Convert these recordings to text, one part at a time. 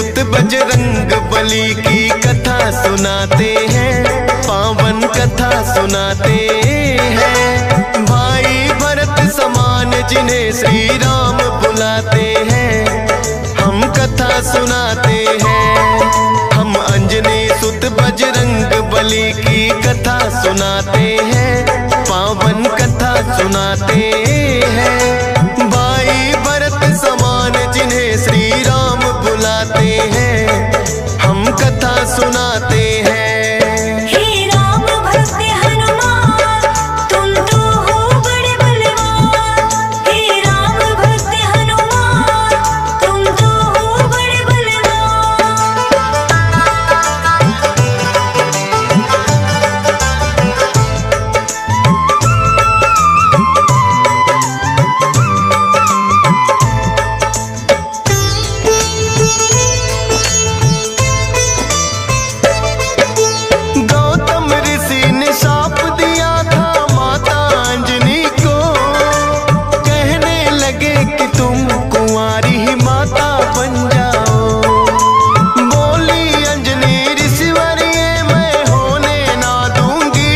सुत बजरंग बली की कथा सुनाते हैं, पावन कथा सुनाते हैं। भाई भरत समान जिन्हें श्री राम बुलाते हैं, हम कथा सुनाते हैं। हम अंजनी सुत बजरंग बली की कथा सुनाते हैं, पावन कथा सुनाते हैं। भाई भरत समान जिन्हें श्री राम बुलाते हैं, हम कथा सुनाते हैं। हे राम भक्त हनुमान, तुम तो हो बड़े बलवान। हे राम भक्त हनुमान, तुम तो हो बड़े बलवान। गौतम ऋषि ने शाप दिया था माता अंजनी को, कहने लगे कि तुम कुंवारी ही माता बन जाओ। बोली अंजनी ऋषिवर ये मैं होने ना दूंगी,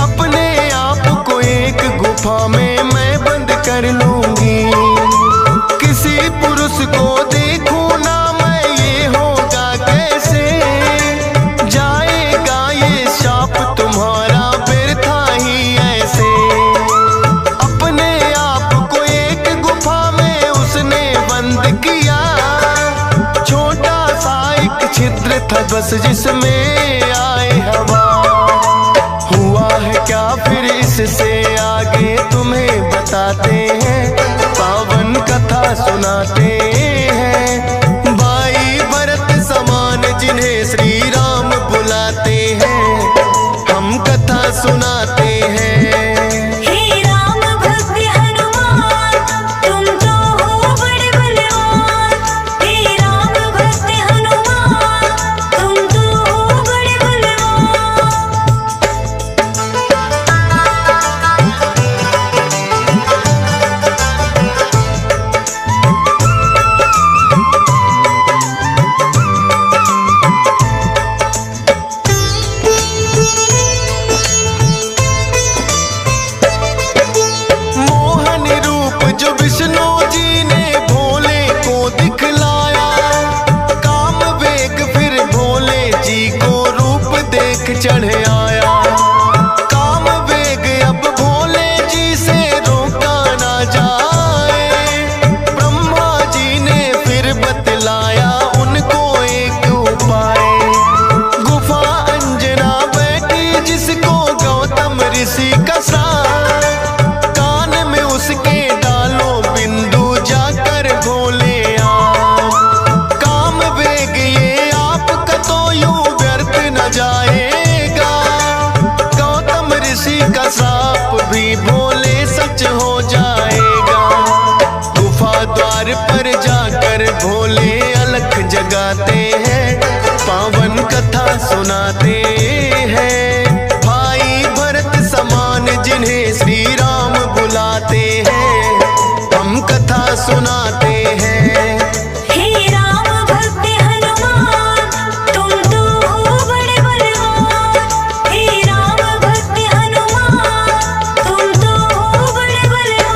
अपने आप को एक गुफा में मैं बंद कर लूंगी। किसी पुरुष को देखूं ना मैं, ये होगा कैसे? जाएगा ये शाप तुम्हारा व्यर्था ही ऐसे। अपने आप को एक गुफा में उसने बंद किया, छोटा सा एक छिद्र था बस जिसमें आए हवा। हुआ है क्या फिर इससे आगे तुम्हें बताते हैं, पावन कथा सुनाते हैं। भाई भरत समान जिन्हें श्री राम बुलाते हैं, हम कथा सुनाते हैं। हे राम भक्त हनुमान, तुम तो हो बड़े बलवान। हे राम भक्त हनुमान, तुम तो हो बड़े बलवान। मोहन रूप जो विष्णु जी ने भोले को दिखलाया, काम वेग फिर भोले जी को रूप देख चढ़ आया। काम वेग अब भोले जी से रोका ना जाए, ब्रह्मा जी ने फिर बतलाया उनको एक उपाय। गुफा अंजना बैठी जिसको गौतम ऋषि का साथ, कान में उसके डालो बिंदु जाकर भोले आप। काम वेग ये आपका तो यूं व्यर्थ न जाएगा, गौतम ऋषि का श्राप भी भोले सच हो जाएगा। गुफा द्वार पर जाकर भोले अलख जगाते हैं, पावन कथा सुनाते हैं। भाई भरत समान जिन्हें श्री राम बुलाते हैं, हम कथा सुनाते हैं। हे राम भक्त हनुमान, तुम तो हो बड़े बलवान। हे राम भक्त हनुमान, तुम तो हो बड़े बलवान।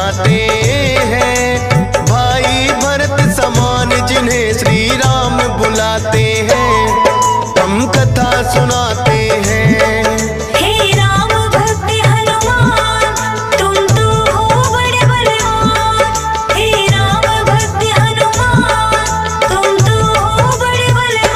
सुनाते हैं। भाई भरत समान जिन्हें श्री राम बुलाते हैं, हम कथा सुनाते हैं। हे राम भक्त हनुमान, तुम तो हो बड़े बलवान। हे राम भक्त हनुमान, तुम तो हो बड़े बलवान।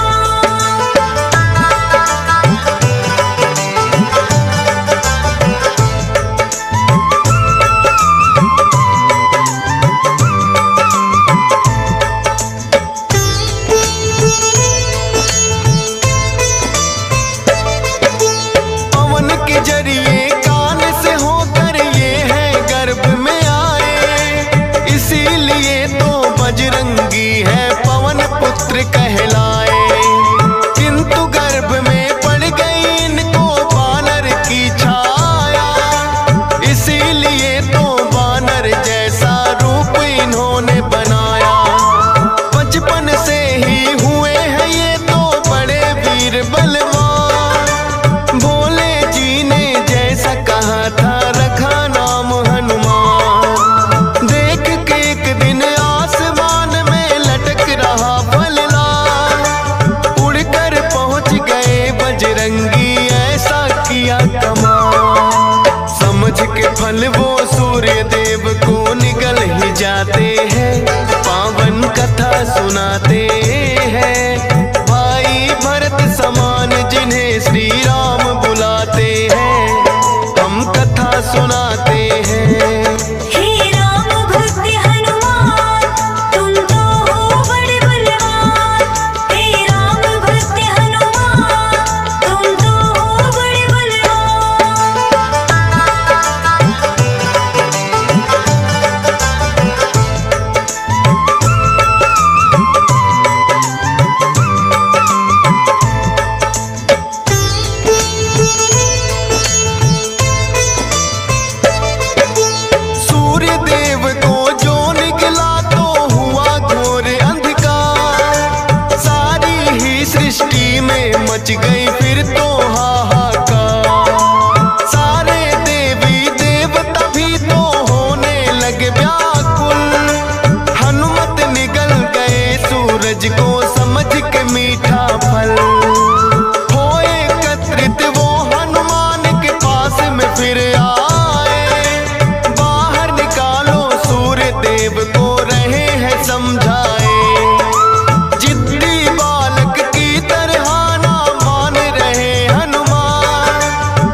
पवन के जरिए कान से होकर ये है गर्भ में आए, इसीलिए तो बजरंगी है पवन पुत्र कहलाए। किंतु गर्भ में पड़ गई इनको बानर की छाया, इसीलिए तो बानर जैसा रूप इन्होंने बनाया। बचपन से ही हुए हैं ये तो बड़े वीर बलवान, भोले जी ने जैसा कहा था रखा नाम हनुमान। देख के एक दिन आसमान में लटक रहा फलदार, उड़कर पहुंच गए बजरंगी ऐसा किया कमाल। समझ के फल वो सूर्य देव को निगल ही जाते हैं, पावन कथा सुनाते हैं। भाई भरत समान जिन्हें श्री राम बुलाते हैं, हम कथा सुनाते हैं। हे राम भक्त हनुमान, तुम तो हो बड़े बलवान। हे राम भक्त हनुमान, तुम तो हो बड़े बलवान। सूर्य देव को जो निकला तो हुआ घोर अंधकार, सारी ही सृष्टि में मच गई फिर तो हाहाकार। सारे देवी देवता भी तो होने लगे व्याकुल, हनुमत निगल गए सूरज को समझ के मीठा फल। हो एकत्रित वो हनुमान के पास में फिर आए, बाहर निकालो सूर्य देव को रहे हैं समझाए। जिद्दी बालक की तरह ना मान रहे हनुमान,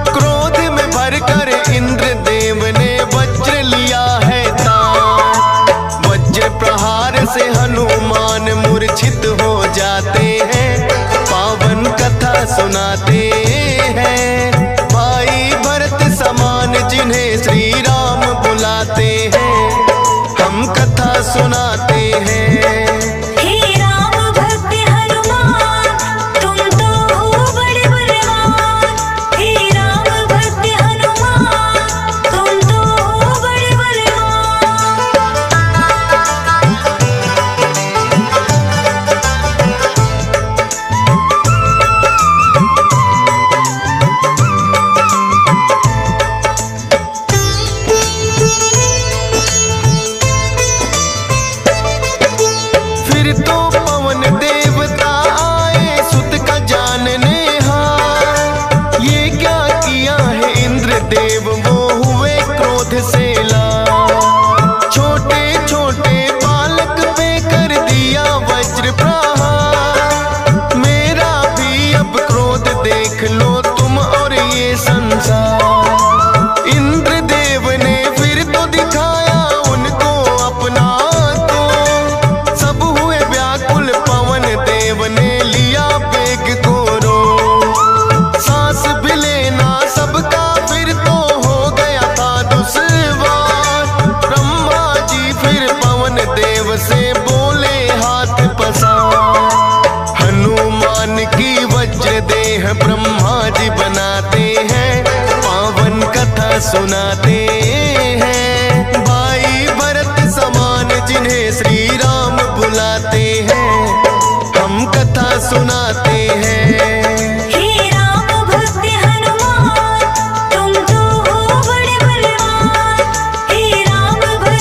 क्रोध में भरकर इंद्र देव ने वज्र लिया है तान। वज्र प्रहार से हनुमान मूर्छित हो जाते हैं, पावन कथा सुनाते हैं। भाई भरत समान जिन्हें श्री राम बुलाते हैं, हम कथा सुनाते हैं। हे राम भक्त हनुमान, तुम तो हो बड़े बलवान। हे राम भक्त हनुमान, तुम तो हो बड़े बलवान। फिर तो पवन देवता आए सुत का जानने हार, ये क्या किया है इंद्र देव वो हुए क्रोध से लाल। छोटे छोटे बालक पे कर दिया वज्र प्रहार, मेरा भी अब क्रोध देख लो तुम और ये संसार। इंद्र देव ने फिर तो दिखाया उनको अपना तो, सब हुए व्याकुल पवन देव ने लिया बेग को रो। सांस भी लेना सबका फिर तो हो गया था दुश्वार। ब्रह्मा जी फिर पवन देव से बोले हाथ पसार। हनुमान की वज्र देह ब्रह्मा जी बनाते हैं, पावन कथा सुनाते हैं। भाई भरत समान जिन्हें श्री राम बुलाते हैं, हम कथा सुनाते हैं। हे राम भक्त हनुमान, तुम तो हो बड़े बलवान। हे राम भक्त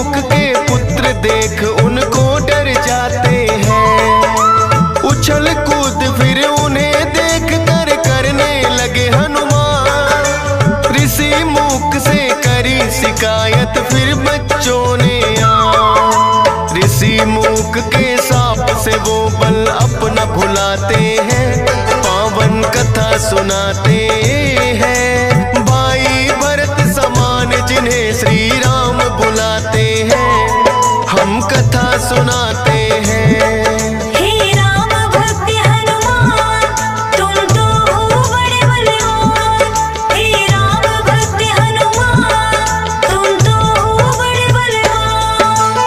मूक के पुत्र देख उनको डर जाते हैं। उछल कूद फिर उन्हें देख कर करने लगे हनुमान। ऋषि मूक से करी शिकायत फिर बच्चों ने ऋषि मूक के शाप से वो बल अपना भुलाते हैं, पावन कथा सुनाते हैं। भाई भरत समान जिन्हें श्री राम बुलाते हैं, हम कथा सुनाते हैं। हे राम भक्त हनुमान, तुम तो हो बड़े बलवान। हे राम भक्त हनुमान, तुम तो हो बड़े बलवान।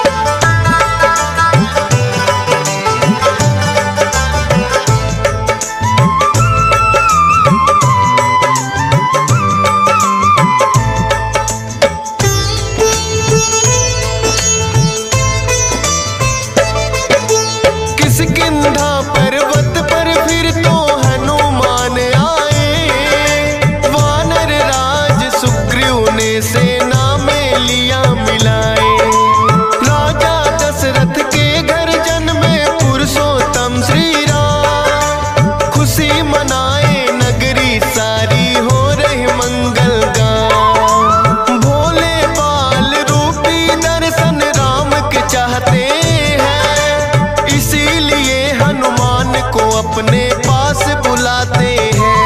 किष्किंधा पर्वत पर फिर तो हनुमान आए। वानर राज सुग्रीव ने सेना में लिया मिलाए। राजा दशरथ के घर जन्मे पुरुषोत्तम श्री राम। खुशी मनाए नगरी सारी हो रही मंगल गान। भोले बाल रूपी दर्शन राम के चाहते हैं, इसीलिए हनुमान को अपने पास बुलाते हैं।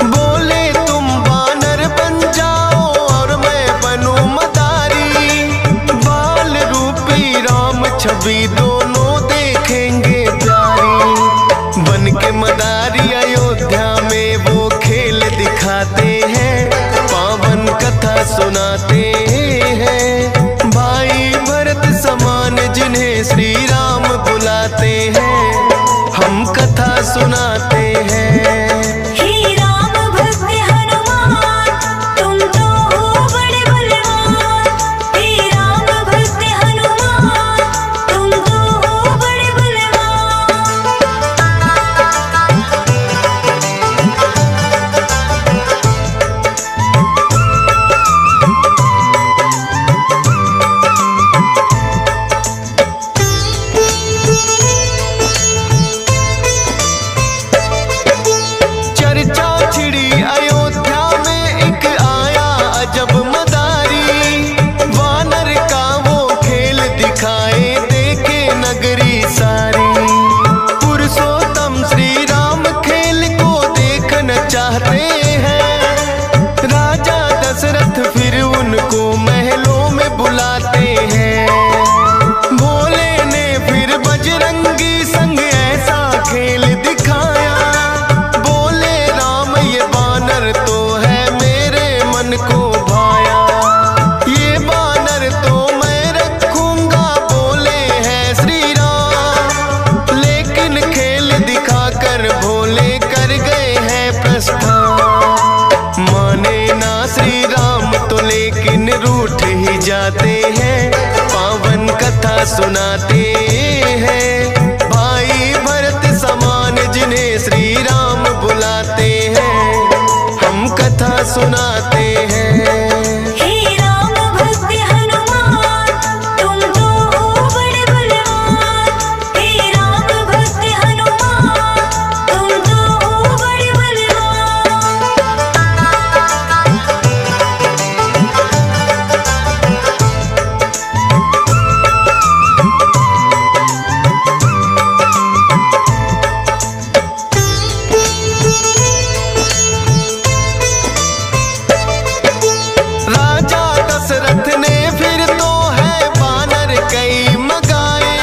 बोले तुम वानर बन जाओ और मैं बनूं मदारी। बाल रूपी राम छवि दोनों देखेंगे प्यारी। बन के मदारी अयोध्या में वो खेल दिखाते हैं, पावन कथा सुनाते हैं। भाई भरत समान जिन्हें श्री राम बुलाते हैं, हम कथा सुनाते हैं। हे राम भक्त हनुमान, तुम तो हो बड़े बलवान। हे राम भक्त हनुमान, तुम तो हो बड़े बलवान। चर्चा छिड़ी अयोध्या में एक आया अजब मदारी। वानर का वो खेल दिखाए देखे नगरी सारी। पुरुषोत्तम श्री राम खेल को देखना चाहते हैं। राजा दशरथ फिर उनको महलों में बुलाते हैं। भोले ने फिर बजरंगी संग ऐसा खेल दिखाया। बोले राम ये बानर तो है मेरे मन को भाया। ये बानर तो मैं रखूंगा, बोले हैं श्री राम। लेकिन खेल दिखाकर भोले कर गए हैं प्रस्थान। माने ना श्री राम तो लेकिन रूठ ही जाते हैं, पावन कथा सुनाते हैं। भाई भरत समान जिन्हें श्री राम बुलाते हैं, हम कथा सुनाते हैं। हे राम भक्त हनुमान, तुम तो हो बड़े बलवान। हे राम भक्त हनुमान, तुम तो हो बड़े बलवान। राजा दशरथ ने फिर तो है बानर कई मगाए।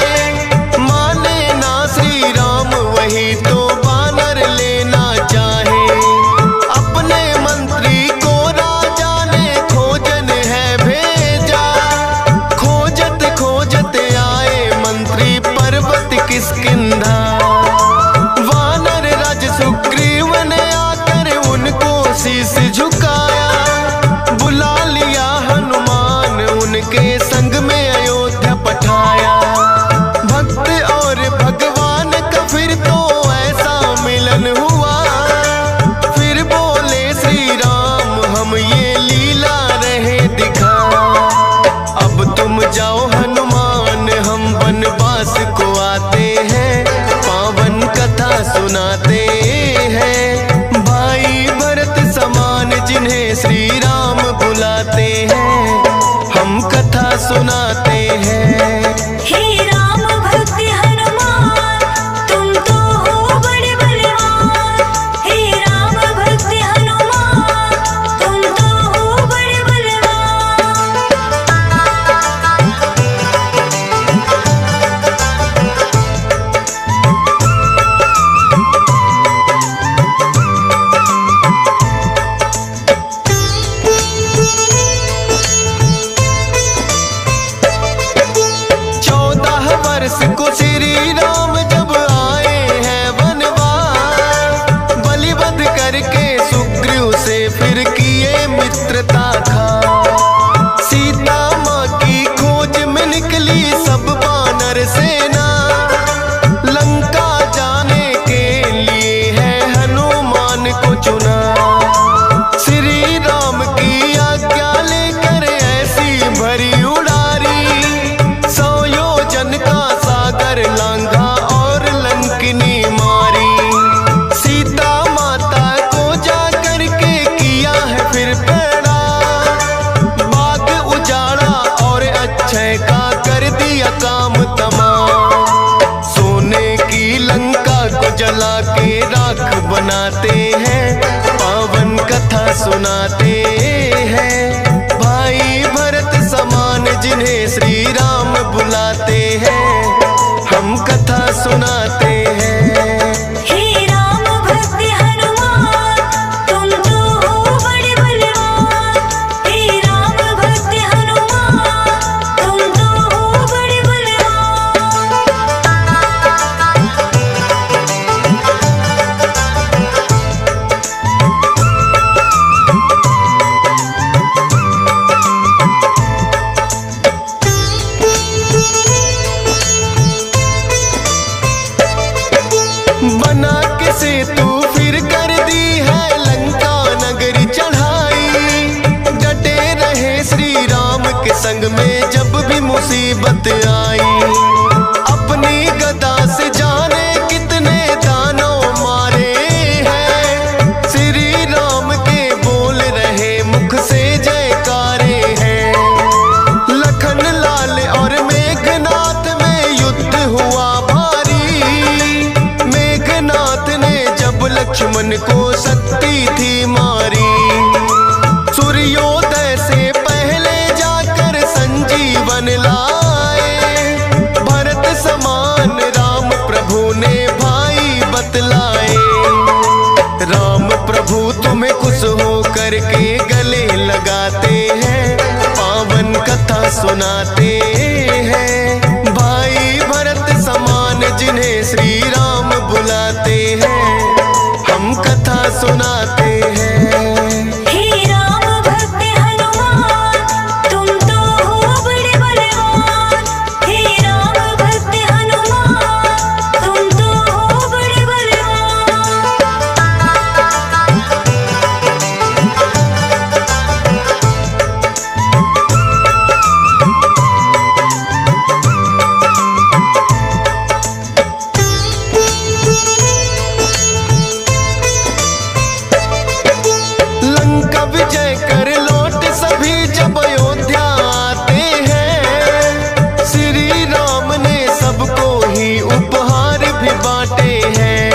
माने ना श्री राम वही तो बानर लेना चाहे। अपने मंत्री को राजा ने खोजन है भेजा। खोजत खोजत आए मंत्री पर्वत किष्किंधा। वानर राज सुग्रीव ने आकर उनको शीश झुकाया। बुला लिया हनुमान उनके संग में अयोध्या पठाया। भक्त और भगवान का फिर तो ऐसा मिलन हुआ। फिर बोले श्री राम हम ये लीला रहे दिखा। अब तुम जाओ हनुमान, हम वनवास को आते हैं, पावन कथा सुनाते हैं। भाई भरत समान जिन्हें श्री राम बुलाते हैं, हम कथा सुनाते हैं। हे राम भक्त हनुमान, तुम तो हो बड़े बलवान। हे राम भक्त हनुमान, तुम तो हो बड़े बलवान। को श्री राम जब आए हैं वनवास, बलिवध करके सुग्रीव से फिर किए मित्रता खा। सीता माँ की खोज में निकली सब वानर सेना, लंका जाने के लिए है हनुमान को चुना। श्री राम की आज्ञा लेकर ऐसी भरी उड़ारी, 100 योजन का सागर लांघा और लंकिनी मारी। सीता माता को जा करके किया है फिर पैड़ा, बाग उजाड़ा और अक्षय का कर दिया काम तमाम। सोने की लंका को जला के राख बनाते हैं, पावन कथा सुनाते हैं। भाई भरत समान जिन्हें श्री राम बुलाते हैं, हम कथा सुनाते हैं। हे राम भक्त हनुमान, तुम तो हो बड़े बलवान। हे राम भक्त हनुमान, तुम तो हो बड़े बलवान। बना के सेतु फिर कर दी है लंका नगरी चढ़ाई। डटे रहे श्री राम के संग में जब भी मुसीबत आई। अपनी गदा से जाने कितने दानव मारे हैं, श्री राम के बोल रहे मुख से जयकारे हैं। लखन लाल और मेघनाथ में युद्ध हुआ भारी, मेघनाथ ने जब लक्ष्मण को शक्ति थी मारी। सूर्योदय से पहले जाकर संजीवन लाए, भरत समान राम प्रभु ने भाई बतलाए। राम प्रभु तुम्हें खुश हो करके गले लगाते हैं, पावन कथा सुनाते हैं। भाई भरत समान जिन्हें श्री राम बुलाते हैं, हम कथा सुनाते हैं। हे राम भक्त हनुमान, तुम तो हो बड़े बलवान। हे राम भक्त हनुमान, तुम तो हो बड़े बलवान। लंका विजय कर लौट सभी जब अयोध्या आते हैं, श्री राम ने सबको ही उपहार भी बांटे हैं।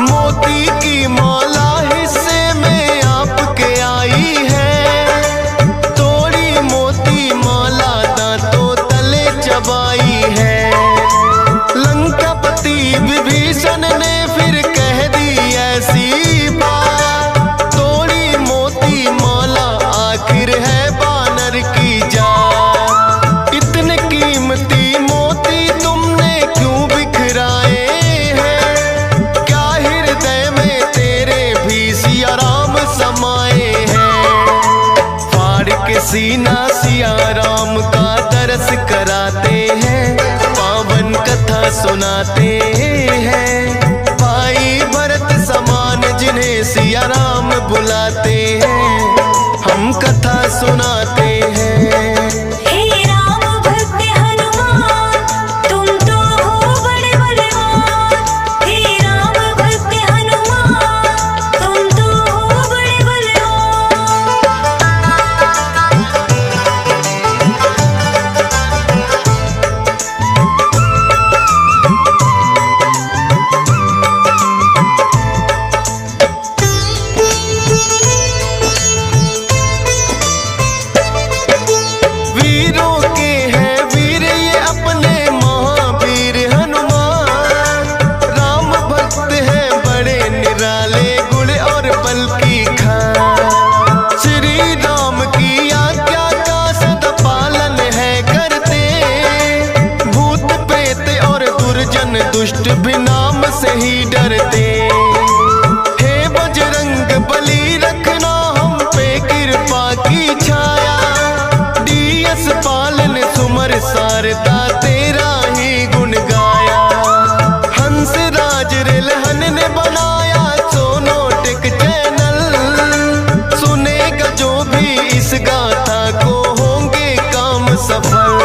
मोती की माला हिस्से में आपके आई है, तोड़ी मोती माला दांतों तले चबाई है। लंकापति विभीषण ने फिर कह दी ऐसी बात, तोड़ी मोती माला आखिर है बानर की जात। इतने कीमती मोती तुमने क्यों बिखराए हैं, क्या हृदय में तेरे भी सिया राम समाए हैं। फाड़ के सीना सिया राम का दर्श कराते हैं, पावन कथा सुनाते हैं। भाई भरत समान जिन्हें सिया राम बुलाते हैं, हम कथा सुनाते हैं। हे राम दुष्ट भी नाम से ही डरते। हे बजरंग बली रखना हम पे कृपा की छाया, डीएस पालन सुमर सारदा तेरा ही गुण गाया। हंस राज रेलहन ने बनाया सोनोटिक चैनल, सुनेगा जो भी इस गाथा को होंगे काम सफल।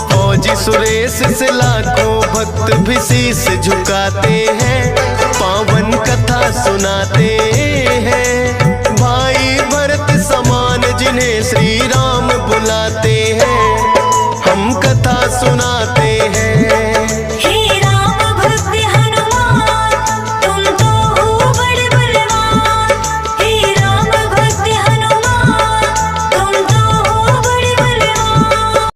फौजी सुरेश से लाखों भक्त भी शीश झुकाते हैं, पावन कथा सुनाते